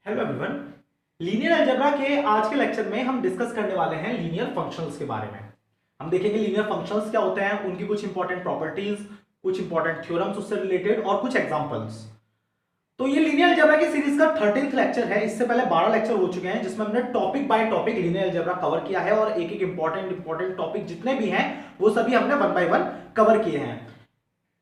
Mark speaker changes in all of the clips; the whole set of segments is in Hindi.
Speaker 1: Hello everyone. लीनियर अलजेब्रा के आज के लेक्चर में हम डिस्कस करने वाले हैं लीनियर फंक्शंस के बारे में। हम देखेंगे लीनियर फंक्शंस क्या होते हैं, उनकी कुछ इंपॉर्टेंट प्रॉपर्टीज, कुछ इंपॉर्टेंट थ्योरम्स उससे रिलेटेड और कुछ एग्जांपल्स। तो ये लीनियर अलजेब्रा की सीरीज का 13th लेक्चर है। इससे पहले 12 लेक्चर हो चुके हैं जिसमें हमने topic by topic linear algebra cover किया है और एक एक इंपॉर्टेंट टॉपिक जितने भी हैं वो सभी हमने वन बाय वन कवर किए हैं।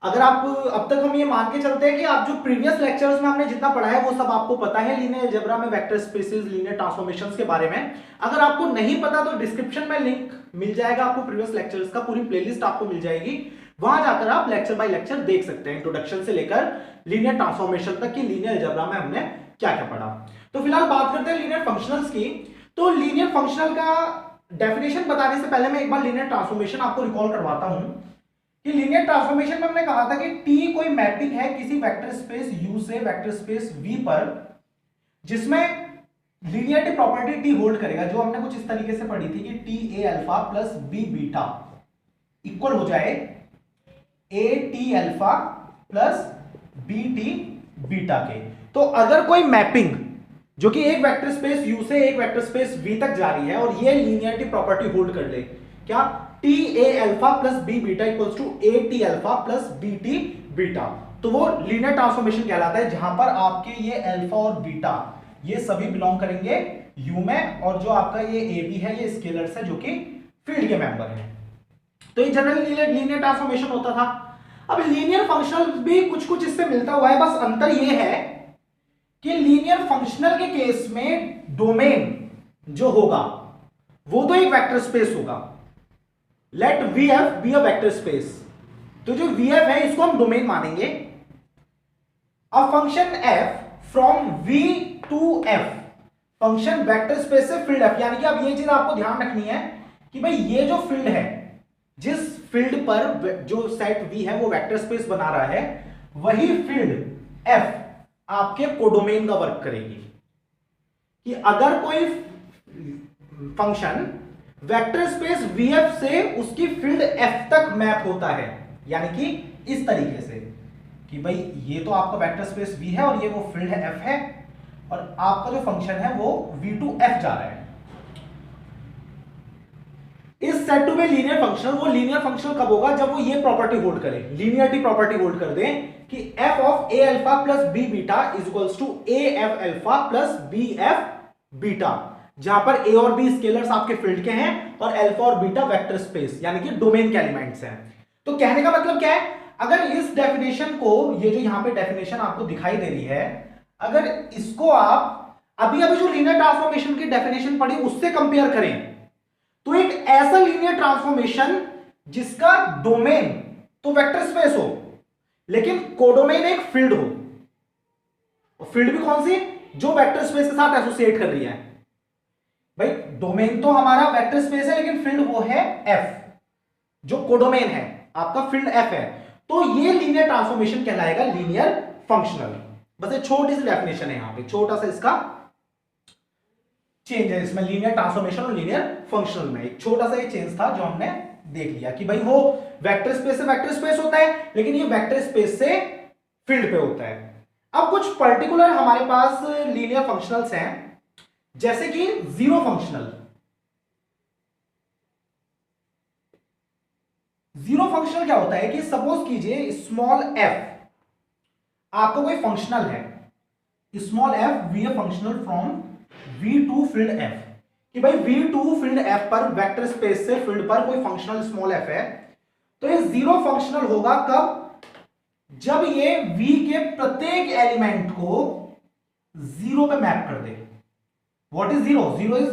Speaker 1: अगर आप अब तक हम ये मान के चलते हैं कि आप जो प्रीवियस लेक्चर्स में हमने जितना पढ़ा है वो सब आपको पता है लीनियर अलजेब्रा में वेक्टर स्पेसेस, लीनियर ट्रांसफॉर्मेशंस के बारे में। अगर आपको नहीं पता तो डिस्क्रिप्शन में लिंक मिल जाएगा आपको, प्रीवियस लेक्चर्स का पूरी प्लेलिस्ट आपको मिल जाएगी, वहां जाकर आप लेक्चर बाय लेक्चर देख सकते हैं, इंट्रोडक्शन से लेकर लीनियर ट्रांसफॉर्मेशन तक की लीनियर अलजेब्रा में हमने क्या क्या पढ़ा। तो फिलहाल बात करते हैं लीनियर फंक्शनल्स की। तो लीनियर फंक्शनल का डेफिनेशन बताने से पहले मैं एक बार लीनियर ट्रांसफॉर्मेशन आपको रिकॉल करवाता हूं कि लीनियर ट्रांसफॉर्मेशन में हमने कहा था कि टी कोई मैपिंग है किसी वेक्टर स्पेस U से वेक्टर स्पेस V पर जिसमें लीनियरिटी प्रॉपर्टी टी होल्ड करेगा, जो हमने कुछ इस तरीके से पढ़ी थी कि T A alpha plus B beta equal हो जाए A T alpha plus B T beta के। तो अगर कोई मैपिंग जो कि एक वेक्टर स्पेस U से एक वेक्टर स्पेस V तक जा रही है और ये लीनियरिटी प्रॉपर्टी होल्ड कर ले, क्या T A alpha plus B beta equals to A T alpha plus B T beta, तो वो लीनियर ट्रांसफॉर्मेशन कहलाता है जहां पर आपके ये अल्फा और बीटा ये सभी बिलोंग करेंगे U में और जो आपका ये ए बी है ये स्केलर्स है जो कि फील्ड के मेंबर है। तो ये जनरल लीनियर ट्रांसफॉर्मेशन होता था। अब लीनियर फंक्शनल भी कुछ इससे मिलता हुआ है, बस अंतर ये है कि लीनियर फंक्शनल के केस में डोमेन जो होगा वो तो एक वेक्टर स्पेस होगा। Let VF be a vector space, तो जो VF है इसको हम डोमेन मानेंगे। A function f from V to F, function vector space से फील्ड F, यानी कि अब ये चीज आपको ध्यान रखनी है कि भाई ये जो फील्ड है, जिस फील्ड पर जो सेट V है वो वेक्टर स्पेस बना रहा है, वही फील्ड F आपके कोडोमेन का वर्क करेगी। कि अगर कोई फंक्शन वेक्टर स्पेस VF से उसकी फील्ड F तक मैप होता है, यानी कि इस तरीके से कि भाई ये तो आपका वेक्टर स्पेस V है और ये वो फील्ड है F है और आपका जो फंक्शन है वो V टू F जा रहा है। इस set to be linear functional, वो लीनियर फंक्शनल कब होगा जब वो ये प्रॉपर्टी होल्ड करे, लीनियरिटी प्रॉपर्टी होल्ड कर दे कि f of a alpha plus b beta is equals to a f alpha plus b f beta, जहां पर a और b स्केलर्स आपके फील्ड के हैं और अल्फा और बीटा वेक्टर स्पेस यानी कि डोमेन के एलिमेंट्स हैं। तो कहने का मतलब क्या है, अगर इस डेफिनेशन को, ये जो यहां पे डेफिनेशन आपको दिखाई दे रही है, अगर इसको आप अभी जो लीनियर ट्रांसफॉर्मेशन की डेफिनेशन पढ़ी उससे कंपेयर करें तो एक ऐसा लीनियर ट्रांसफॉर्मेशन जिसका डोमेन तो वेक्टर स्पेस हो लेकिन कोडोमेन एक फील्ड हो, और फील्ड भी कौन सी, जो वेक्टर स्पेस के साथ एसोसिएट कर रही है। भाई डोमेन तो हमारा वेक्टर स्पेस है लेकिन फील्ड वो है F, जो कोडोमेन है आपका फील्ड F है, तो ये लीनियर ट्रांसफॉर्मेशन कहलाएगा लीनियर फंक्शनल। बस एक छोटी सी डेफिनेशन है, यहां पे छोटा सा इसका चेंज है इसमें लीनियर ट्रांसफॉर्मेशन और लीनियर फंक्शनल में, एक छोटा सा ये चेंज था जो हमने देख लिया कि भाई वो वेक्टर स्पेस से वेक्टर स्पेस होता है लेकिन ये वेक्टर स्पेस से फील्ड पे होता है। अब कुछ पर्टिकुलर हमारे पास लीनियर फंक्शनल्स हैं, जैसे कि जीरो फंक्शनल। जीरो फंक्शनल क्या होता है कि सपोज कीजिए स्मॉल f आपका कोई फंक्शनल है, small f V functional from V to field F, कि भाई V टू फील्ड F पर वेक्टर स्पेस से फील्ड पर कोई फंक्शनल स्मॉल f है, तो ये जीरो फंक्शनल होगा कब, जब ये V के प्रत्येक एलिमेंट को जीरो पे मैप कर दे। What is zero, zero is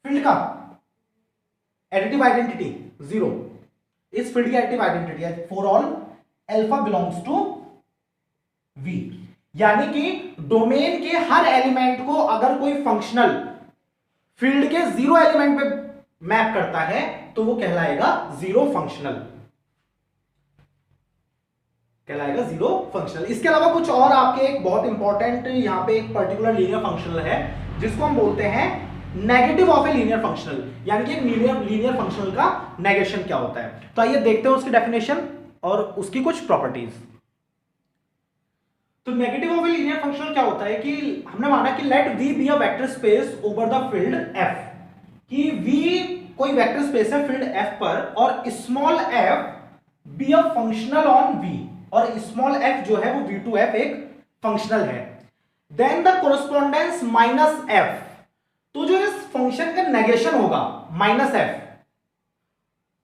Speaker 1: field का एडिटिव आइडेंटिटी, जीरो इस फील्ड की एडिटिव आइडेंटिटी है for all alpha belongs to V, यानी कि डोमेन के हर एलिमेंट को अगर कोई फंक्शनल फील्ड के जीरो एलिमेंट पे मैप करता है तो वो कहलाएगा जीरो फंक्शनल, कहलाएगा जीरो फंक्शनल। इसके अलावा कुछ और आपके एक बहुत इंपॉर्टेंट यहां पे एक पर्टिकुलर लीनियर फंक्शनल है जिसको हम बोलते हैं negative of a linear functional, यानी कि लीनियर फंक्शनल का नेगेशन क्या होता है। तो आइए देखते हैं उसकी डेफिनेशन और उसकी कुछ प्रॉपर्टीज। तो negative of a linear functional क्या होता है कि हमने माना कि let V be a vector space over the field F, कि वी कोई वेक्टर स्पेस है फील्ड एफ पर और small F be a functional on V, और स्मॉल एफ जो है वो वी टू एफ एक फंक्शनल है। Then the correspondence minus F, तो जो इस फंक्शन का नेगेशन होगा माइनस एफ,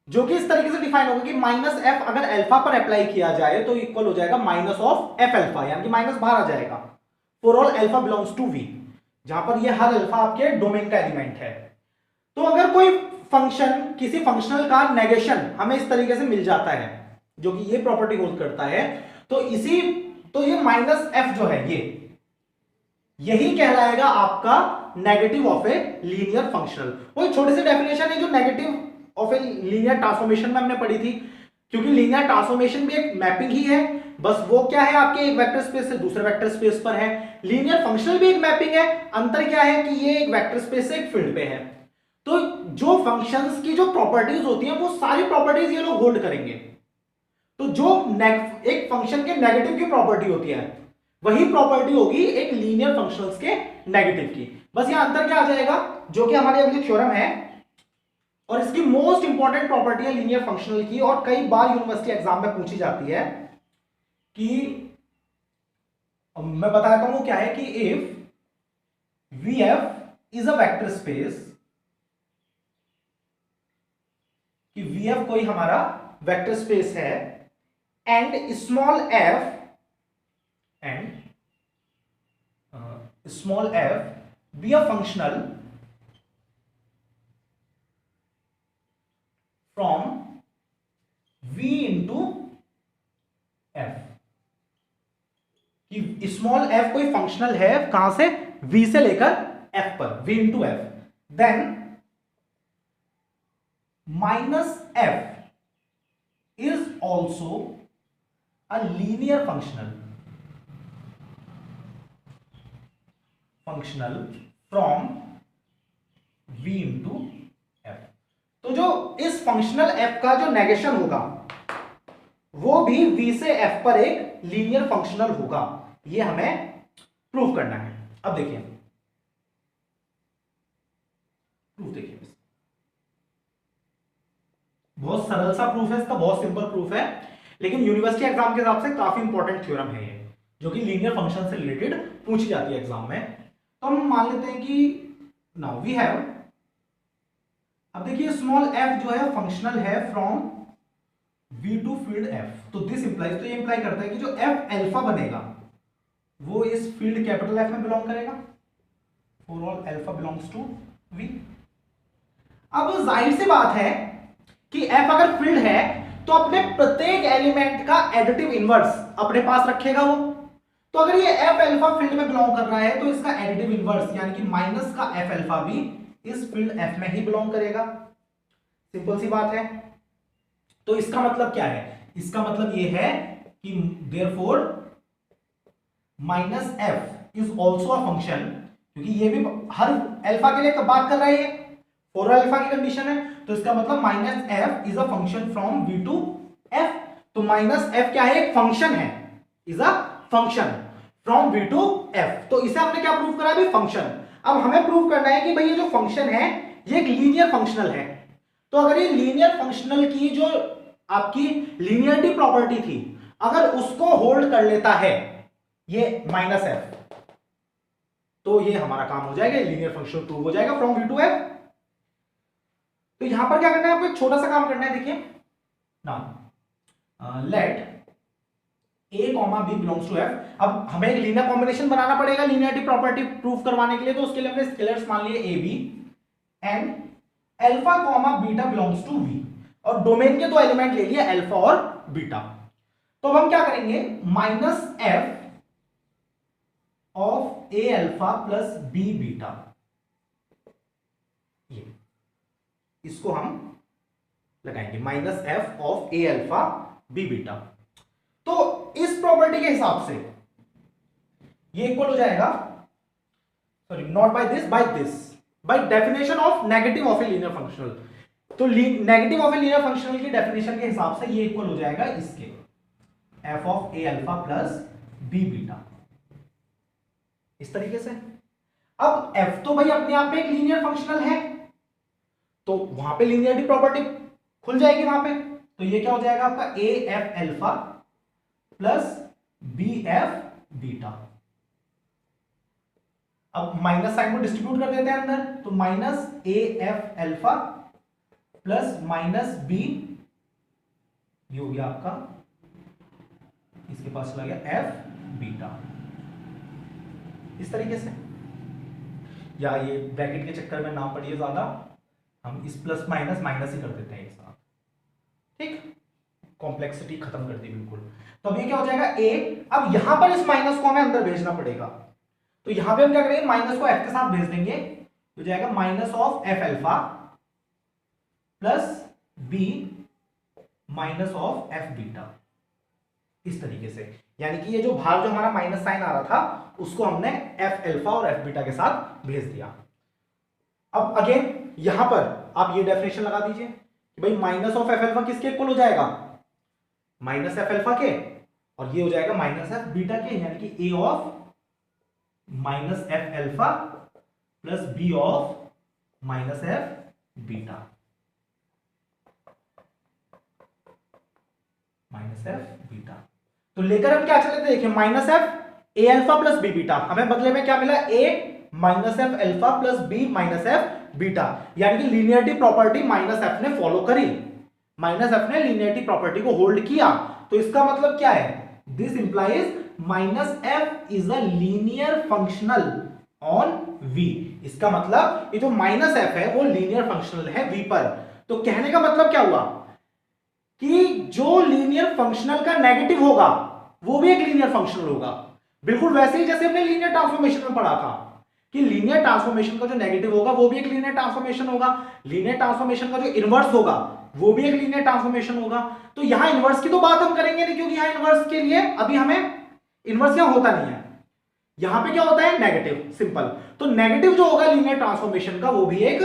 Speaker 1: जो कि इस तरीके से डिफाइन होगा कि माइनस एफ अगर अल्फा पर अप्लाई किया जाए तो इक्वल हो जाएगा माइनस ऑफ एफ अल्फा, यानी कि माइनस बाहर आ जाएगा for all alpha belongs to V, जहां पर ये हर अल्फा आपके डोमेन का एलिमेंट है। तो अगर कोई फंक्शन किसी फंक्शनल का नेगेशन हमें इस तरीके से मिल जाता है जो कि ये प्रॉपर्टी होल्ड करता है, तो ये माइनस एफ जो है यही कहलाएगा आपका negative of a linear functional. वही छोटी सी डेफिनेशन है जो negative of a linear transformation में हमने पढ़ी थी, क्योंकि लीनियर ट्रांसफॉर्मेशन भी एक मैपिंग ही है, बस वो क्या है आपके एक वेक्टर स्पेस से दूसरे वेक्टर स्पेस पर है। लीनियर फंक्शनल भी एक मैपिंग है, अंतर क्या है कि ये एक वेक्टर स्पेस से एक फील्ड पे है। तो जो फंक्शंस की जो प्रॉपर्टीज होती हैं वो सारी प्रॉपर्टीज ये लोग होल्ड करेंगे। तो जो एक फंक्शन के नेगेटिव की प्रॉपर्टी होती है वही प्रॉपर्टी होगी एक लीनियर फंक्शंस के नेगेटिव की। बस यहां अंतर क्या आ जाएगा, जो कि हमारी अगली थ्योरम है और इसकी मोस्ट इंपॉर्टेंट प्रॉपर्टी है लीनियर फंक्शनल की, और कई बार यूनिवर्सिटी एग्जाम में पूछी जाती है कि मैं बताता हूं क्या है कि if V F is a vector space, कि वी एफ कोई हमारा वेक्टर स्पेस है and small F be a functional from v into F, कि स्मॉल f कोई फंक्शनल है कहां से, v से लेकर f पर, v into F, then minus f is also a linear functional from v into F. तो जो इस फंक्शनल f का जो नेगेशन होगा वो भी v से f पर एक लीनियर फंक्शनल होगा, ये हमें प्रूव करना है। अब देखिए प्रूफ, देखिए बहुत सरल सा प्रूफ है इसका, बहुत सिंपल प्रूफ है, लेकिन यूनिवर्सिटी एग्जाम के हिसाब से काफी इंपॉर्टेंट थ्योरम है ये, जो कि लीनियर फंक्शन से रिलेटेड पूछी जाती है एग्जाम में। तो हम मान लेते हैं कि नाउ वी हैव, अब देखिए स्मॉल f जो है फंक्शनल है from v to field f, तो दिस इंप्लाइज, तो ये इंप्लाई करता है कि जो f अल्फा बनेगा वो इस फील्ड कैपिटल F में बिलोंग करेगा, for all alpha belongs to v। अब जाहिर सी बात है कि f अगर फील्ड है तो अपने प्रत्येक एलिमेंट का एडिटिव इनवर्स अपने पास रखेगा वो। तो अगर ये f अल्फा फील्ड में बिलोंग कर रहा है तो इसका एडिटिव इनवर्स यानी कि माइनस का f अल्फा भी इस फील्ड f में ही बिलोंग करेगा, सिंपल सी बात है। तो इसका मतलब क्या है, इसका मतलब ये है कि therefore minus f is also a function, क्योंकि ये भी हर अल्फा के लिए बात कर रहा है, ये फॉर अल्फा की कंडीशन है, तो इसका मतलब minus f is a function from v to f। तो माइनस f क्या है, एक फंक्शन है, is a function from v to f। तो इसे हमने क्या प्रूव करा अभी, फंक्शन। अब हमें प्रूव करना है कि भाई ये जो फंक्शन है ये एक लीनियर फंक्शनल है। तो अगर ये लीनियर फंक्शनल की जो आपकी लीनियरिटी प्रॉपर्टी थी अगर उसको होल्ड कर लेता है ये माइनस f, तो ये हमारा काम हो जाएगा, लीनियर फंक्शनल प्रूव हो जाएगा फ्रॉम v टू f। तो यहां पर क्या करना है आपको, एक छोटा सा काम करना है, देखिए ना let a comma b belongs to f। अब हमें एक लीनियर कॉम्बिनेशन बनाना पड़ेगा लीनियरिटी प्रॉपर्टी प्रूफ करवाने के लिए, तो उसके लिए हमने स्केलर्स मान लिए a b and alpha comma beta belongs to v, और डोमेन के दो एलिमेंट ले लिए अल्फा और बीटा। तो अब हम क्या करेंगे, minus f of a alpha plus b beta, ये इसको हम लगाएंगे minus f of a alpha b beta. तो इस प्रॉपर्टी के हिसाब से ये इक्वल हो जाएगा, sorry not by this, by this, by definition of negative of a linear functional. तो negative of a linear functional की डेफिनेशन के हिसाब से ये इक्वल हो जाएगा इसके f of a alpha plus b beta. इस तरीके से। अब f तो भाई अपने आप में एक लीनियर फंक्शनल है, तो वहां पे लीनियरिटी प्रॉपर्टी खुल जाएगी वहां पे। तो ये क्या हो जाएगा आपका A F alpha plus B F beta. अब माइनस साइन को डिस्ट्रीब्यूट कर देते हैं अंदर, तो minus A F alpha plus minus B, ये हो गया आपका, इसके पास चला गया एफ बीटा, इस तरीके से। या ये ब्रैकेट के चक्कर में ना पड़िए ज्यादा, हम इस प्लस माइनस माइनस ही कर देते हैं एक साथ, ठीक, कॉम्प्लेक्सिटी खत्म कर दी बिल्कुल। तो अब ये क्या हो जाएगा ए, अब यहां पर इस माइनस को हमें अंदर भेजना पड़ेगा, तो यहां पे हम क्या करेंगे, माइनस को एफ के साथ भेज देंगे, तो जाएगा minus of F alpha plus B minus of F beta, इस तरीके से। यानी कि ये जो बाहर जो हमारा माइनस साइन आ रहा था उसको हमने एफ एल्फा और एफ बीटा के साथ भेज दिया। अब अगेन यहां पर आप ये डेफिनेशन लगा दीजिए कि भाई माइनस ऑफ एफ एल्फा किसके इक्वल हो जाएगा, माइनस एफ एल्फा के, और ये हो जाएगा माइनस एफ बीटा के, यानी कि a of minus f alpha plus b of minus f beta, minus f beta. तो लेकर हम क्या चले थे, देखिए minus f a alpha plus B beta, हमें बदले में क्या मिला, a minus f alpha plus B minus f beta, यानी कि लीनियरिटी प्रॉपर्टी माइनस एफ ने फॉलो करी, माइनस एफ ने लीनियरिटी प्रॉपर्टी को होल्ड किया। तो इसका मतलब क्या है, this implies minus F is a linear functional on V. इसका मतलब ये जो माइनस एफ है वो लीनियर फंक्शनल है वी पर। तो कहने का मतलब क्या हुआ कि जो लीनियर फंक्शनल का नेगेटिव होगा वो भी एक लीनियर फंक्शनल होगा, बिल्कुल वैसे ही जैसे हमने लीनियर ट्रांसफॉर्मेशन में पढ़ा था कि लीनियर ट्रांसफॉर्मेशन का जो नेगेटिव होगा वो भी एक लीनियर ट्रांसफॉर्मेशन होगा, लीनियर ट्रांसफॉर्मेशन का जो इनवर्स होगा वो भी एक लीनियर ट्रांसफॉर्मेशन होगा। तो यहां इनवर्स की तो बात हम करेंगे नहीं, क्योंकि यहां इनवर्स के लिए अभी हमें इनवर्स यहां होता नहीं है, यहां पे क्या होता है, नेगेटिव, सिंपल। तो नेगेटिव जो होगा लीनियर ट्रांसफॉर्मेशन का वो भी एक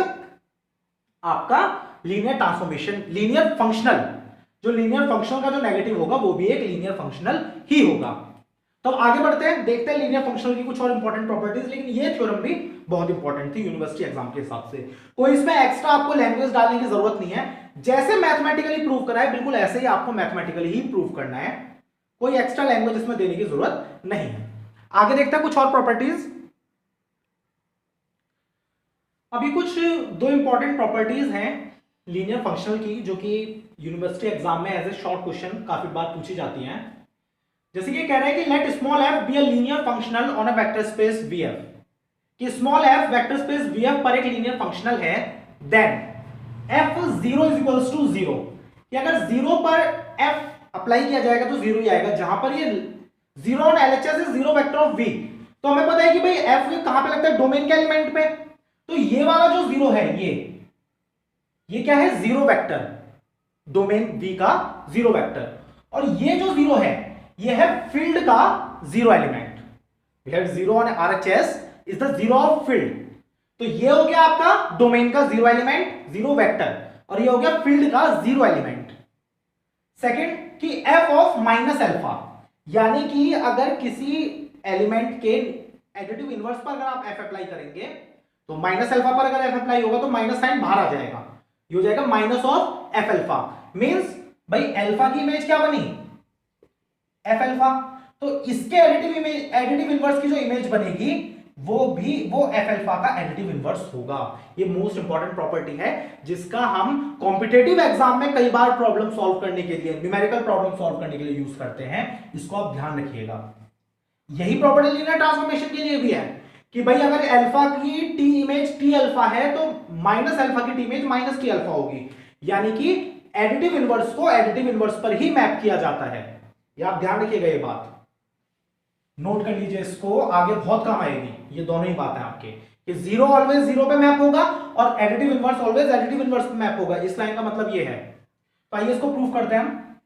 Speaker 1: आपका लीनियर ट्रांसफॉर्मेशन, लीनियर फंक्शनल, जो लीनियर फंक्शनल का जो नेगेटिव होगा वो भी एक लीनियर फंक्शनल ही होगा। तो आगे बढ़ते हैं, देखते हैं लीनियर फंक्शनल की कुछ और इंपॉर्टेंट प्रॉपर्टीज। लेकिन ये थ्योरम भी बहुत इंपॉर्टेंट थी यूनिवर्सिटी एग्जाम के हिसाब से, कोई इसमें एक्स्ट्रा आपको लैंग्वेज डालने की जरूरत नहीं है, जैसे मैथमेटिकली प्रूव करा है बिल्कुल ऐसे ही आपको मैथमेटिकली ही प्रूव करना है, कोई एक्स्ट्रा लैंग्वेज इसमें देने की जरूरत नहीं है। आगे देखते हैं कुछ और प्रॉपर्टीज। अभी कुछ दो इंपॉर्टेंट प्रॉपर्टीज हैं लीनियर फंक्शनल की, जो कि यूनिवर्सिटी एग्जाम में एज ए शॉर्ट क्वेश्चन काफी बार पूछी जाती हैं। जैसे कि कह रहा है कि let small F be a linear functional on a vector space V F, कि small f vector space V F पर एक लीनियर फंक्शनल है, then f zero is equals to zero, कि अगर जीरो पर एफ अप्लाई किया जाएगा तो जीरो ही आएगा, जहां पर ये zero on LHS is zero vector of V. तो हमें पता है कि भाई एफ कहां पे लगता है, डोमेन के एलिमेंट पे, तो ये वाला जो जीरो है ये क्या है, जीरो वेक्टर, डोमेन वी का जीरो वेक्टर, और ये जो जीरो है ये है फील्ड का zero element, we have zero on RHS is the zero of field. तो ये हो गया आपका डोमेन का जीरो एलिमेंट, जीरो वेक्टर, और ये हो गया फील्ड का जीरो एलिमेंट। सेकंड कि एफ ऑफ माइनस अल्फा, यानी कि अगर किसी एलिमेंट के एडिटिव इनवर्स पर अगर आप एफ अप्लाई करेंगे तो माइनस अल्फा पर अगर एफ अप्लाई होगा तो माइनस साइन बाहर आ जाएगा, ये हो जाएगा minus of F alpha, means भाई अल्फा की इमेज क्या बनी, एफ अल्फा, तो इसके एडिटिव इनवर्स की जो इमेज बनेगी वो एफ अल्फा का एडिटिव इनवर्स होगा। ये मोस्ट इंपॉर्टेंट प्रॉपर्टी है जिसका हम कॉम्पिटिटिव एग्जाम में कई बार प्रॉब्लम सॉल्व करने के लिए, न्यूमेरिकल प्रॉब्लम सॉल्व करने के लिए यूज करते हैं, इसको आप ध्यान रखिएगा। यही प्रॉपर्टी लीनियर ट्रांसफॉर्मेशन के लिए भी है कि भाई अगर अल्फा की टी इमेज टी अल्फा है तो माइनस अल्फा की T image minus T alpha होगी, यानी कि एडिटिव इनवर्स को एडिटिव इनवर्स पर ही मैप किया जाता है। ये आप ध्यान रखिएगा, ये बात नोट कर लीजिए, इसको आगे बहुत काम आएगी। ये दोनों ही बात है आपके कि जीरो ऑलवेज जीरो पे मैप होगा और additive inverse always additive inverse पे मैप होगा, इस लाइन का मतलब ये है। तो आइए इसको प्रूव करते हैं हम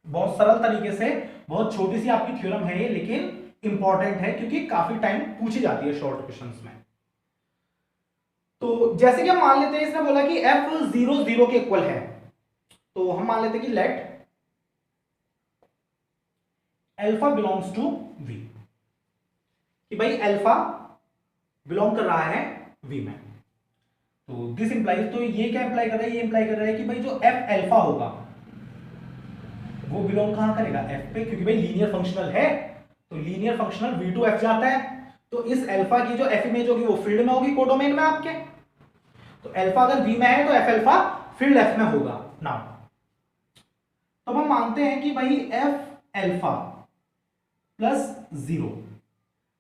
Speaker 1: बहुत सरल तरीके से। बहुत छोटी सी आपकी थ्योरम है ये, लेकिन इंपॉर्टेंट है क्योंकि काफी टाइम पूछी जाती है शॉर्ट क्वेश्चंस में। तो जैसे कि हम मान लेते हैं, इसने बोला कि एफ जीरो जीरो के इक्वल है, तो हम मान लेते हैं कि let alpha belongs to V. कि भाई अल्फा बिलोंग कर रहा है वी में। तो दिस इंप्लाइज, तो ये क्या इंप्लाई कर रहा है, ये इंप्लाई कर रहा है कि भाई जो एफ अल्फा होगा वो बिलोंग कहां करेगा, एफ पे, क्योंकि भाई लीनियर फंक्शनल है, तो linear functional V to F जाता है, तो इस अल्फा की जो एफ इमेज होगी वो फील्ड में होगी, कोडोमेन में आपके। तो अल्फा अगर वी में है तो एफ अल्फा फील्ड एफ में होगा। नाउ तो हम मानते हैं कि भाई F alpha plus zero,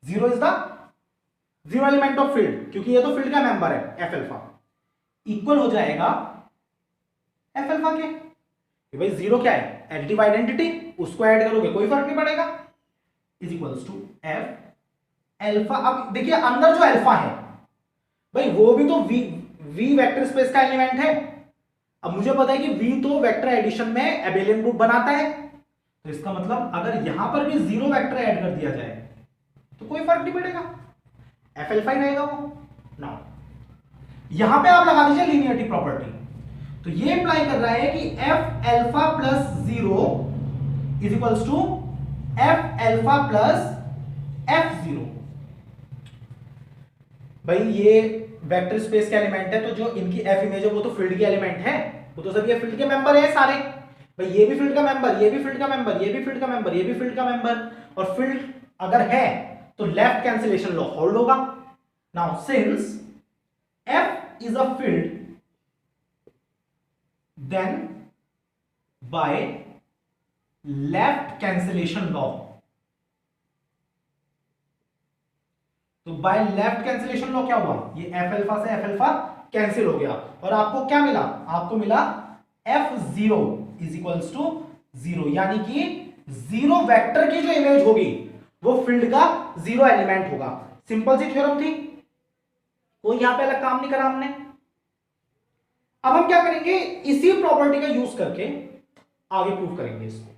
Speaker 1: zero is the zero element of field, क्योंकि ये तो फील्ड का मेंबर है एफ अल्फा, इक्वल हो जाएगा एफ अल्फा के, कि भाई जीरो क्या है, एडिटिव आइडेंटिटी, उसको ऐड करोगे कोई फर्क नहीं पड़ेगा, is equals to F alpha. अब देखिए अंदर जो अल्फा है भाई वो भी तो वी वेक्टर स्पेस का एलिमेंट है। अब मुझे पता है कि वी तो वेक्टर एडिशन में एबेलियन ग्रुप बनाता है, तो इसका मतलब अगर यहां पर भी जीरो वेक्टर ऐड कर दिया जाए तो कोई फर्क नहीं पड़ेगा, एफ अल्फा ही रहेगा वो। नाउ यहां पे आप लगा दीजिए लीनियरिटी प्रॉपर्टी, तो ये इंप्लाई कर रहा है कि F alpha plus zero is equals to F alpha plus F zero. भाई ये वेक्टर स्पेस के एलिमेंट है, तो जो इनकी एफ इमेज है वो तो फील्ड के एलिमेंट है, वो तो सब ये फील्ड के मेंबर है सारे, भाई ये भी फील्ड का मेंबर, ये भी फील्ड का मेंबर, ये भी फील्ड का मेंबर, ये भी फील्ड का मेंबर, और फील्ड अगर है तो लेफ्ट कैंसिलेशन लॉ होल्ड होगा। Now since F is a field then by left cancellation law, तो बाय लेफ्ट कैंसिलेशन लॉ क्या हुआ, ये एफ अल्फा से एफ अल्फा कैंसिल हो गया और आपको क्या मिला, आपको मिला F zero is equals to zero, यानी कि जीरो वेक्टर की जो इमेज होगी वो फील्ड का जीरो एलिमेंट होगा। सिंपल सी थ्योरम थी, कोई यहां पे अलग काम नहीं करा हमने। अब हम क्या करेंगे, इसी प्रॉपर्टी का यूज करके आगे प्रूव करेंगे इसको,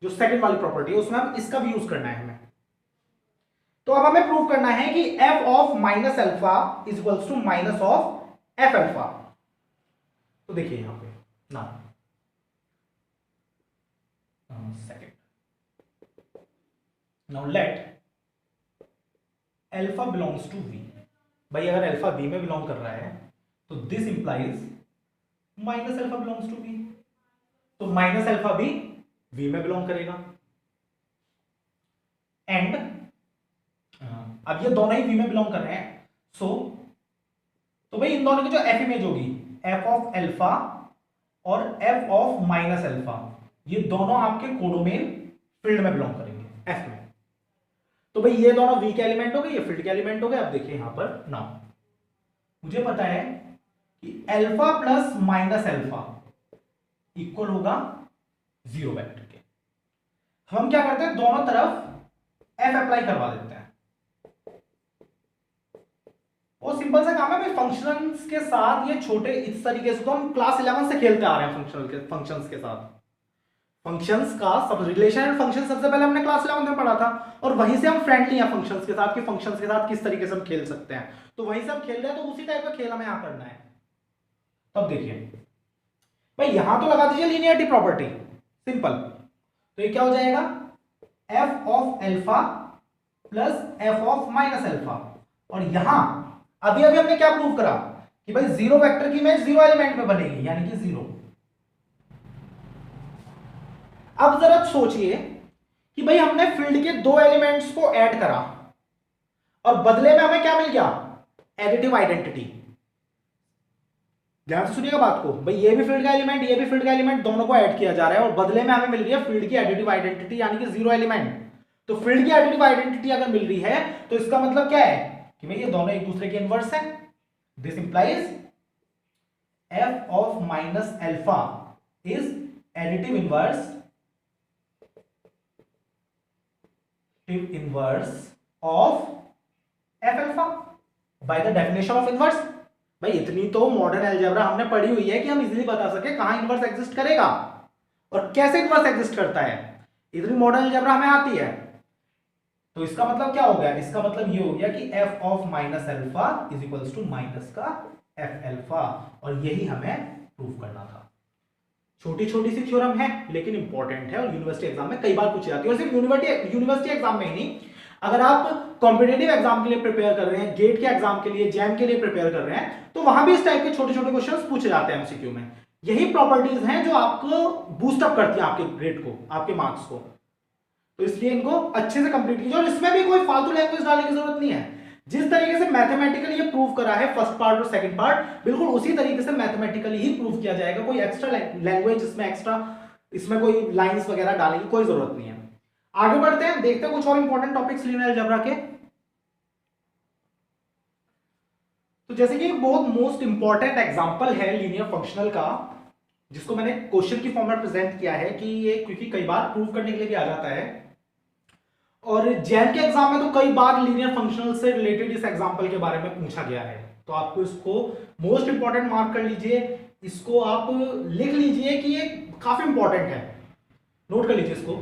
Speaker 1: जो सेकंड वाली प्रॉपर्टी है उसमें हम इसका भी यूज करना है हमें। तो अब हमें प्रूव करना है कि F of minus alpha is equals to minus of F alpha. तो देखिए यहां पे ना second, now let alpha belongs to V. भाई अगर अल्फा वी में बिलोंग कर रहा है तो this implies minus alpha belongs to V, तो माइनस अल्फा भी वी में बिलोंग करेगा। एंड अब ये दोनों ही वी में बिलोंग कर रहे हैं, सो तो भाई इन दोनों की जो एफ इमेज होगी, एफ ऑफ अल्फा और एफ ऑफ माइनस अल्फा, ये दोनों आपके कोडोमेन फील्ड में बिलोंग करेंगे एफ में। तो भाई ये दोनों वी के एलिमेंट हो गए, ये फील्ड के एलिमेंट हो गए। अब देखिए यहां पर नाउ मुझे पता है कि alpha plus minus alpha equal होगा जीरो वेक्टर के। हम क्या करते हैं, दोनों तरफ एफ अप्लाई करवा देते हैं, और सिंपल सा काम है भाई, फंक्शंस के साथ ये छोटे इस तरीके से तो हम क्लास 11 से खेलते आ रहे हैं फंक्शंस के साथ। फंक्शंस का सब रिलेशन एंड फंक्शन सबसे पहले हमने क्लास 11 में पढ़ा था, और वहीं से हम फ्रेंडली हैं फंक्शंस के साथ कि फंक्शंस के साथ किस तरीके से हम खेल सकते हैं, तो वहीं से हम खेल रहे हैं, तो उसी टाइप का खेल हमें यहां करना है। तब देखिए भाई यहां तो लगा दीजिए लीनियरिटी प्रॉपर्टी, सिंपल, तो ये क्या हो जाएगा, F of alpha plus F of minus alpha, और यहां अभी अभी हमने क्या प्रूव करा कि भाई जीरो वेक्टर की इमेज जीरो एलिमेंट में बनेगी, यानी कि जीरो। अब जरा सोचिए कि भाई हमने फील्ड के दो एलिमेंट्स को ऐड करा और बदले में हमें क्या मिल गया, एडिटिव आइडेंटिटी। ध्यान से सुनिएगा बात को, भाई ये भी फील्ड का एलिमेंट, ये भी फील्ड का एलिमेंट, दोनों को ऐड किया जा रहा है और बदले में हमें मिल रही है फील्ड की एडिटिव आइडेंटिटी, यानी कि जीरो एलिमेंट। तो फील्ड की एडिटिव आइडेंटिटी अगर मिल रही है तो इसका मतलब क्या है कि भाई ये दोनों एक दूसरे के इनवर्स हैं। This implies F of minus alpha is additive inverse of F alpha by the definition of inverse. भाई इतनी तो मॉडर्न अलजेब्रा हमने पढ़ी हुई है कि हम इजीली बता सके कहां इनवर्स एग्जिस्ट करेगा और कैसे इनवर्स एग्जिस्ट करता है, इतनी मॉडर्न अलजेब्रा हमें आती है। तो इसका मतलब क्या हो गया, इसका मतलब ये हो गया कि F of minus alpha is equals to minus का एफ अल्फा, और यही हमें प्रूव करना था। छोटी छोटी सी थ्योरम है लेकिन इंपॉर्टेंट है और यूनिवर्सिटी एग्जाम में कई बार पूछी जाती है, और सिर्फ यूनिवर्सिटी एग्जाम में ही नहीं, अगर आप कॉम्पिटेटिव एग्जाम के लिए प्रिपेयर कर रहे हैं, गेट के एग्जाम के लिए, जैम के लिए प्रिपेयर कर रहे हैं, तो वहां भी इस टाइप के छोटे छोटे क्वेश्चंस पूछे जाते हैं एमसीक्यू में। यही प्रॉपर्टीज हैं जो आपको बूस्टअप करती है आपके ग्रेड को, आपके मार्क्स को। तो इसलिए इनको अच्छे से कंप्लीट कीजिए, और इसमें भी कोई फालतू लैंग्वेज डालने की जरूरत नहीं है। जिस तरीके से मैथमेटिकली ये प्रूव करा है फर्स्ट पार्ट और सेकंड पार्ट, बिल्कुल उसी तरीके से मैथमेटिकली ही प्रूव किया जाएगा। कोई एक्स्ट्रा लैंग्वेज इसमें एक्स्ट्रा, इसमें कोई लाइंस वगैरह डालने की कोई जरूरत नहीं है। आगे बढ़ते हैं, देखते हैं कुछ और इंपॉर्टेंट टॉपिक्स लीनियर अलजेब्रा के। तो जैसे कि बहुत मोस्ट इंपॉर्टेंट एग्जांपल है लीनियर फंक्शनल का, जिसको मैंने क्वेश्चन की फॉर्म में प्रेजेंट किया है कि ये क्योंकि कई बार प्रूव करने के लिए भी आ जाता है, और जैम के एग्जाम में तो कई बार लीनियर फंक्शनल से रिलेटेड इस एग्जांपल के बारे में पूछा गया है। तो आपको इसको मोस्ट इंपॉर्टेंट मार्क कर लीजिए, इसको आप लिख लीजिए कि ये काफी इंपॉर्टेंट है, नोट कर लीजिए इसको।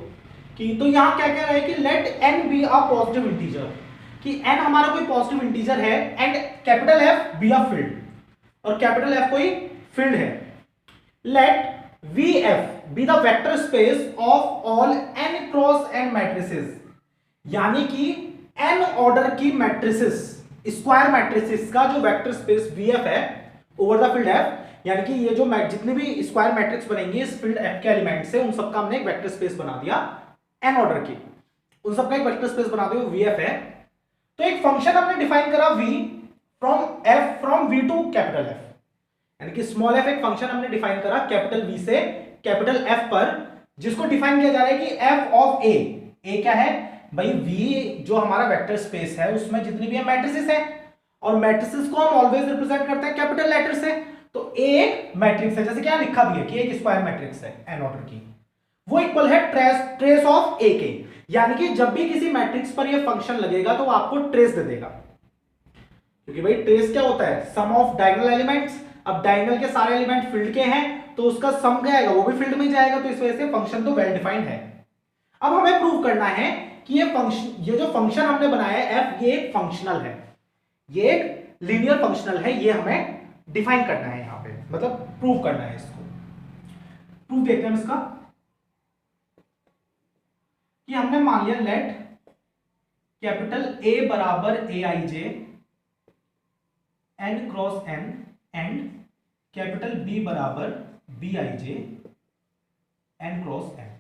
Speaker 1: कि तो यहां क्या कह रहा है कि let n be a positive integer, कि n हमारा कोई पॉजिटिव इंटीजर है and capital F be a field, और कैपिटल F कोई फील्ड है। Let VF be the vector space of all n cross n matrices, यानी कि n ऑर्डर की मैट्रिसेस, स्क्वायर मैट्रिसेस का जो वेक्टर स्पेस VF है ओवर द फील्ड F, यानी कि ये जो जितने भी स्क्वायर मैट्रिक्स बनेंगे इस फील्ड F के एलिमेंट से, उन सबका हमने एक वेक्टर स्पेस बना दिया n ऑर्डर की, उन सबका एक वेक्टर स्पेस बना दिया VF है। तो एक फंक्शन हमने डिफाइन करा V from V to capital F, यानी कि स्मॉल f एक फंक्शन हमने डिफाइन करा कैपिटल V से कैपिटल F पर, जिसको डिफाइन किया जा रहा है कि f ऑफ a क्या है भाई, V जो हमारा वेक्टर स्पेस है उसमें जितनी भी मैट्रिसेस है, और मैट्रिसेस को हम ऑलवेज रिप्रेजेंट करते हैं कैपिटल लेटर से। तो A एक मैट्रिक्स है, जैसे क्या लिखा भी है कि एक स्क्वायर मैट्रिक्स है n ऑर्डर की, वो इक्वल है ट्रेस ऑफ A के, यानी कि जब भी किसी मैट्रिक्स पर ये फंक्शन लगेगा तो वो आपको ट्रेस दे देगा, क्योंकि भाई ट्रेस क्या होता है, सम ऑफ डायगोनल एलिमेंट्स। अब डायगोनल के सारे एलिमेंट फील्ड के हैं तो उसका सम क्या आएगा, वो भी फील्ड में जाएगा, तो इस वजह से फंक्शन तो वेल डिफाइंड है। अब हमें प्रूव करना है कि ये जो फंक्शन हमने बनाया है f, ये एक फंक्शनल है, ये एक लीनियर फंक्शनल है, ये हमें डिफाइन करना है यहां पे, मतलब प्रूव करना है इसको। प्रूफ देखते हैं इसका, कि हमने मान लिया लेट कैपिटल A बराबर aij n cross n and capital B बराबर bij n क्रॉस n,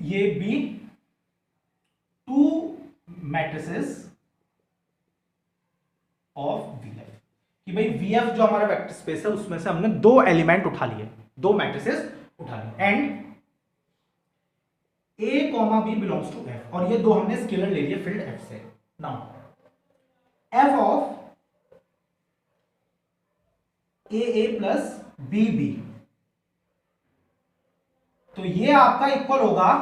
Speaker 1: ये भी टू मैट्रिसेस ऑफ VF, कि भाई VF जो हमारा वेक्टर स्पेस है उसमें से हमने दो एलिमेंट उठा लिए, दो मैट्रिसेस उठा लिए, and A, B belongs to F, और ये दो हमने स्केलर ले लिए फील्ड F से। Now F of AA plus BB, तो ये आपका इक्वल होगा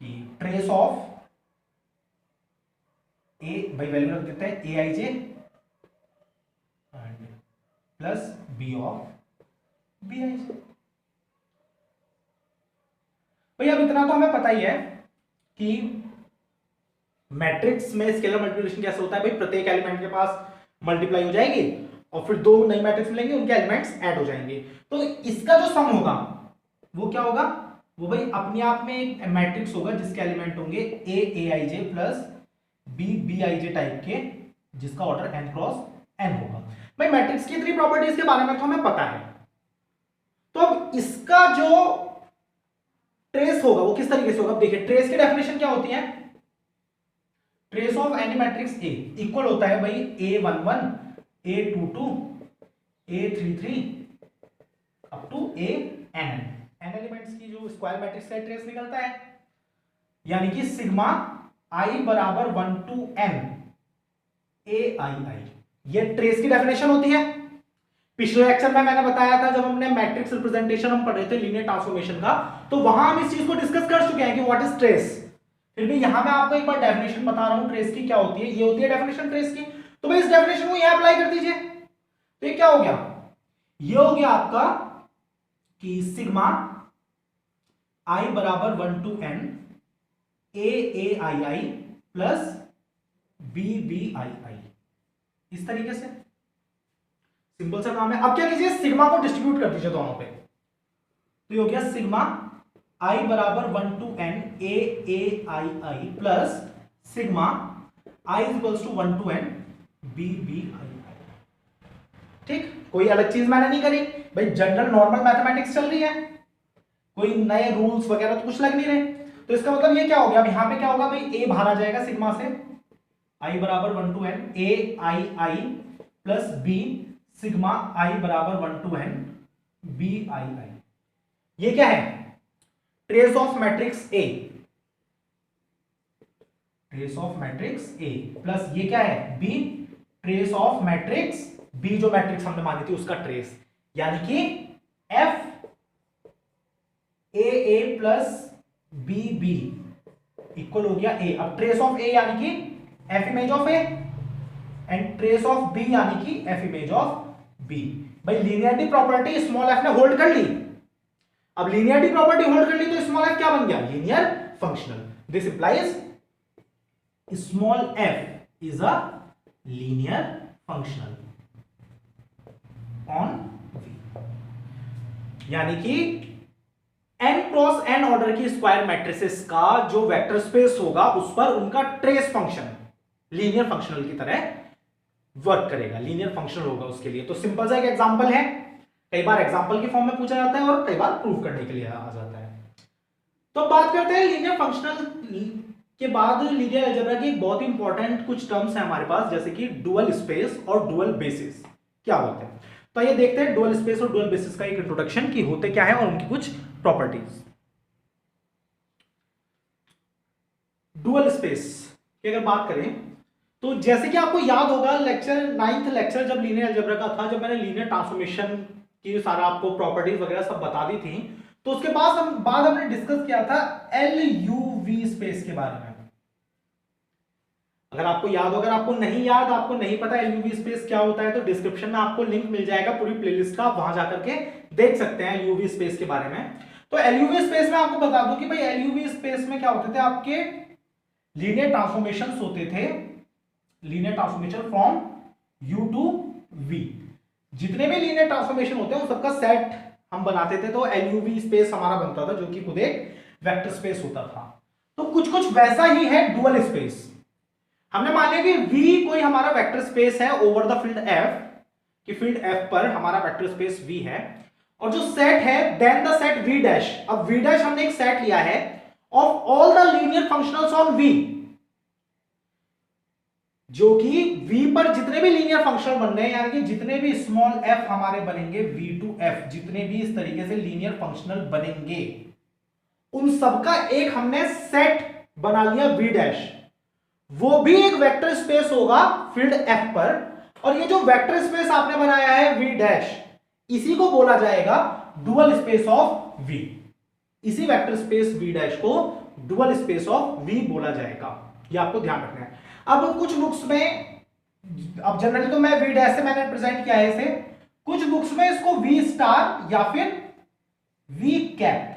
Speaker 1: कि ट्रेस ऑफ A, भाई वैल्यू रख देते हैं aij plus B of bij। भाई अब इतना तो हमें पता ही है कि मैट्रिक्स में स्केलर मल्टीप्लिकेशन कैसे होता है, भाई प्रत्येक एलिमेंट के पास मल्टीप्लाई हो जाएगी और फिर दो नई मैट्रिक्स मिलेंगे, उनके एलिमेंट्स ऐड हो जाएंगे। तो इसका जो सम होगा वो क्या होगा, वो भाई अपने आप में एक मैट्रिक्स होगा जिसके एलिमेंट होंगे A aij plus B bij type के, जिसका ऑर्डर n क्रॉस n होगा। भाई मैट्रिक्स की थ्री प्रॉपर्टीज के बारे में तो हमें पता है, तो अब इसका जो ट्रेस होगा वो किस तरीके से होगा। अब देखिए ट्रेस की डेफिनेशन क्या होती है, trace of any matrix A equal होता है भाई A11 A22 A33 up to AN, n elements की जो स्क्वायर मैट्रिक्स का ट्रेस निकलता है, यानी कि सिग्मा I बराबर 1 टू n AII, ये ट्रेस की डेफिनेशन होती है। पिछले लेक्चर में मैंने बताया था जब हमने मैट्रिक्स रिप्रेजेंटेशन हम पढ़ रहे थे लीनियर ट्रांसफॉर्मेशन का, तो वहां हम इस चीज को डिस्कस कर चुके हैं कि व्हाट इज ट्रेस। फिर भी यहां मैं आपको एक बार डेफिनेशन बता रहा हूं ट्रेस की क्या होती है, ये होती है डेफिनेशन ट्रेस की। तो भाई इस डेफिनेशन को यहां अप्लाई कर दीजिए, तो ये क्या हो गया, ये हो गया आपका कि सिग्मा I बराबर 1 to n AAII plus BBII, इस तरीके से सिंपल सा काम है। अब क्या कीजिए, सिग्मा को डिस्ट्रीब्यूट कर दीजिए दोनों पे, तो ये हो गया सिग्मा I बराबर 1 to n a a I I plus sigma I is equals to 1 to n b b I I। ठीक, कोई अलग चीज मैंने नहीं करी भाई, जनरल नॉर्मल मैथमेटिक्स चल रही है, कोई नए रूल्स वगैरह तो कुछ लग नहीं रहे। तो इसका मतलब ये क्या हो गया, अब यहां पे क्या होगा भाई, a बाहर आ जाएगा सिग्मा से, I बराबर 1 to n a I I plus b sigma I बराबर 1 to n b I I। ये क्या है, trace of matrix A, trace of matrix A plus ये क्या है B, trace of matrix B, जो मैट्रिक्स हमने मानी थी उसका ट्रेस, यानी कि F A A plus B B equal हो गया A। अब ट्रेस ऑफ A यानी कि F image of A and trace of B यानी कि F इमेज ऑफ B। भाई लीनियरिटी प्रॉपर्टी स्मॉल f ने होल्ड कर ली, अब लीनियरिटी प्रॉपर्टी होल्ड कर ली तो स्मॉल f क्या बन गया, linear functional. This implies small f is a linear functional on V। यानी कि n क्रॉस n ऑर्डर की स्क्वायर मैट्रिसेस का जो वेक्टर स्पेस होगा उस पर उनका ट्रेस फंक्शन लीनियर फंक्शनल की तरह वर्क करेगा, लीनियर फंक्शनल होगा उसके लिए। तो सिंपल सा एक एग्जांपल है, कई बार एग्जांपल की फॉर्म में पूछा जाता है और कई बार प्रूव करने के लिए आ जाता है। तो बात करते हैं लीनियर फंक्शनल के बाद लीनियर अलजेब्रा की बहुत ही इंपॉर्टेंट कुछ टर्म्स हैं हमारे पास, जैसे कि डुअल स्पेस और डुअल बेसिस क्या होते हैं। तो ये देखते हैं डुअल स्पेस और डुअल बेसिस का एक इंट्रोडक्शन की होते क्या है और उनकी कुछ प्रॉपर्टीज। डुअल स्पेस की अगर बात करें तो जैसे कि आपको याद होगा लेक्चर 9th लेक्चर जब लीनियर अलजेब्रा का था, जब मैंने लीनियर ट्रांसफॉर्मेशन की सारा आपको प्रॉपर्टीज वगैरह सब बता दी थी, तो उसके बाद हमने डिस्कस किया था LUV स्पेस के बारे में। अगर आपको याद हो, अगर आपको नहीं याद, आपको नहीं पता LUV स्पेस क्या होता है, तो डिस्क्रिप्शन में आपको लिंक मिल जाएगा पूरी प्लेलिस्ट का, वहां जाकर के देख सकते हैं LUV स्पेस के बारे में। तो LUV स्पेस में आपको बता दूं कि भाई LUV स्पेस में क्या होते थे, आपके लीनियर ट्रांसफॉर्मेशन होते थे, linear transformation from U to V। जितने भी लीनियर ट्रांसफॉर्मेशन होते हैं उन सबका सेट हम बनाते थे, तो LUV स्पेस हमारा बनता था, जो कि खुद एक वेक्टर स्पेस होता था। तो कुछ कुछ वैसा ही है डुअल स्पेस। हमने मान लिया कि V कोई हमारा वेक्टर स्पेस है ओवर द फील्ड F, कि फील्ड F पर हमारा वेक्टर स्पेस V है, और जो सेट है then the set V dash. अब V डैश हमने एक सेट लिया है of all the linear functionals on V, जो कि V पर जितने भी लीनियर फंक्शनल बन रहे हैं, यानी कि जितने भी स्मॉल f हमारे बनेंगे V to F, जितने भी इस तरीके से लीनियर फंक्शनल बनेंगे उन सबका एक हमने सेट बना लिया V डैश। वो भी एक वेक्टर स्पेस होगा फील्ड F पर, और ये जो वेक्टर स्पेस आपने बनाया है V डैश, इसी को बोला जाएगा डुअल स्पेस ऑफ V। इसी वेक्टर स्पेस V डैश को डुअल स्पेस ऑफ V बोला जाएगा, ये आपको ध्यान रखना है। अब कुछ बुक्स में, अब जनरली तो मैं V डैश से मैंने प्रेजेंट किया है इसे, कुछ बुक्स में इसको V स्टार या फिर V कैप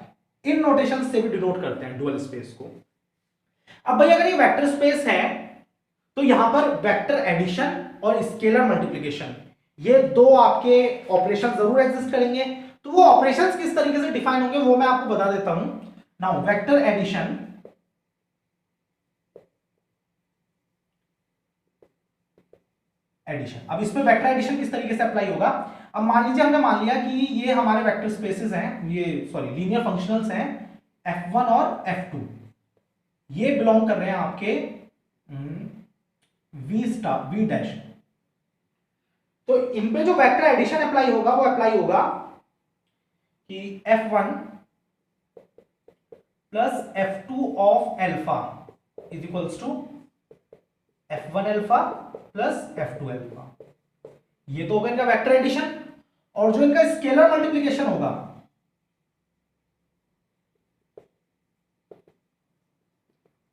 Speaker 1: इन नोटेशन से भी डिनोट करते हैं डुअल स्पेस को। अब भाई अगर ये वेक्टर स्पेस है तो यहां पर वेक्टर एडिशन और स्केलर मल्टीप्लिकेशन, ये दो आपके ऑपरेशन जरूर एग्जिस्ट करेंगे। तो वो ऑपरेशंस किस तरीके से डिफाइन होंगे वो मैं आपको बता देता हूं। नाउ वेक्टर एडिशन, अब इसमें वेक्टर एडिशन किस तरीके से अप्लाई होगा। अब मान लीजिए हमने मान लिया कि ये हमारे वेक्टर स्पेसेस हैं, ये सॉरी लीनियर फंक्शनल्स हैं F1 और F2, ये बिलोंग कर रहे हैं आपके V डैश। तो इन पे जो वेक्टर एडिशन अप्लाई होगा वो अप्लाई होगा कि F1 plus F2 of alpha is equals to F1 alpha plus F2 alpha. ये तो होगा इनका वेक्टर एडिशन, और जो इनका स्केलर मल्टीप्लिकेशन होगा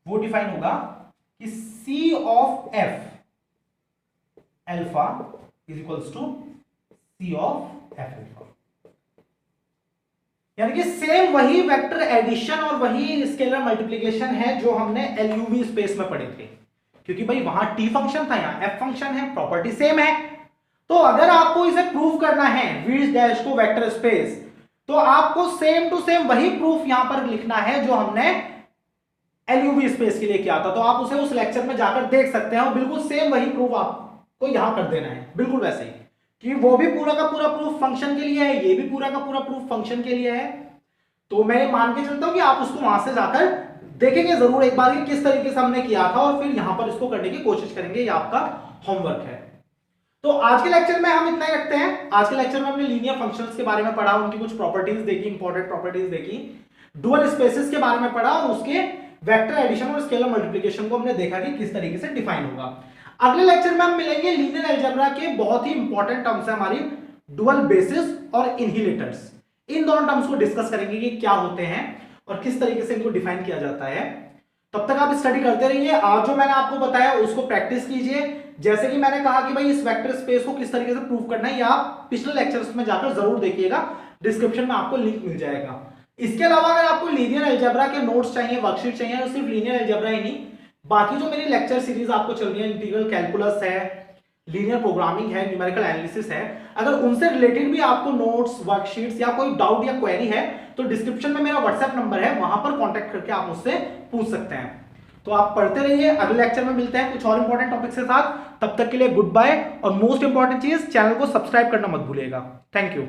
Speaker 1: वो डिफाइन होगा कि C of F alpha is equals to C of F alpha. यानी कि सेम वही वेक्टर एडिशन और वही स्केलर मल्टीप्लिकेशन है जो हमने LUV स्पेस में पढ़े थे, क्योंकि भाई वहां T फंक्शन था, यहां F फंक्शन है, प्रॉपर्टी सेम है। तो अगर आपको इसे प्रूव करना है V डैश को वेक्टर स्पेस, तो आपको सेम टू सेम वही प्रूफ यहां पर लिखना है जो हमने एलयूवी स्पेस के लिए किया था। तो आप उसे उस लेक्चर में जाकर देख सकते हैं और बिल्कुल सेम वही प्रूफ आपको यहां कर देना है, बिल्कुल वैसे ही कि वो भी पूरा का पूरा प्रूफ फंक्शन के लिए है, ये भी पूरा का पूरा प्रूफ फंक्शन के लिए है। तो मैं मान के चलता हूं कि आप उसको वहां से जाकर देखेंगे जरूर एक बार कि किस तरीके से हमने किया था और फिर यहां पर इसको करने की कोशिश करेंगे। ये आपका होमवर्क है। तो आज के लेक्चर में हम इतना ही रखते हैं। आज के लेक्चर में हमने लीनियर फंक्शंस के बारे में पढ़ा, उनकी कुछ प्रॉपर्टीज देखी, इंपॉर्टेंट प्रॉपर्टीज देखी, डुअल स्पेसेस के बारे में पढ़ा और उसके वेक्टर एडिशन और स्केलर मल्टीप्लिकेशन को हमने देखा कि किस तरीके से डिफाइन होगा। अगले लेक्चर में हम मिलेंगे लीनियर अलजेब्रा के बहुत ही इंपॉर्टेंट टर्म्स है हमारी डुअल बेसिस और इनहिलेटर्स। इन दोनों टर्म्स को डिस्कस करेंगे कि क्या होते हैं और किस तरीके से इनको डिफाइन किया जाता है। तब तक आप स्टडी करते रहिए। आज जो मैंने आपको बताया उसको प्रैक्टिस कीजिए। जैसे कि मैंने कहा कि भाई इस वेक्टर स्पेस को किस तरीके से प्रूव करना है, या आप पिछले लेक्चर्स में जाकर जरूर देखिएगा, डिस्क्रिप्शन में आपको लिंक मिल जाएगा। इसके अलावा अगर आपको लीनियर अलजेब्रा के नोट्स चाहिए, वर्कशीट चाहिए, और सिर्फ लीनियर अलजेब्रा ही नहीं, बाकी जो मेरी लेक्चर सीरीज आपको चल रही है, इंटीग्रल कैलकुलस है, लीनियर प्रोग्रामिंग है, न्यूमेरिकल एनालिसिस है, अगर उनसे रिलेटेड भी आपको नोट्स, वर्कशीट्स या कोई डाउट या क्वेरी है तो डिस्क्रिप्शन में मेरा व्हाट्सएप नंबर है, वहां पर कांटेक्ट करके आप मुझसे पूछ सकते हैं। तो आप पढ़ते रहिए। अगले लेक्चर में मिलते हैं कुछ और इंपॉर्टेंट टॉपिक्स के साथ। तब तक के लिए गुड बाय, और मोस्ट इंपॉर्टेंट चीज, चैनल को सब्सक्राइब करना मत भूलिएगा। Thank you.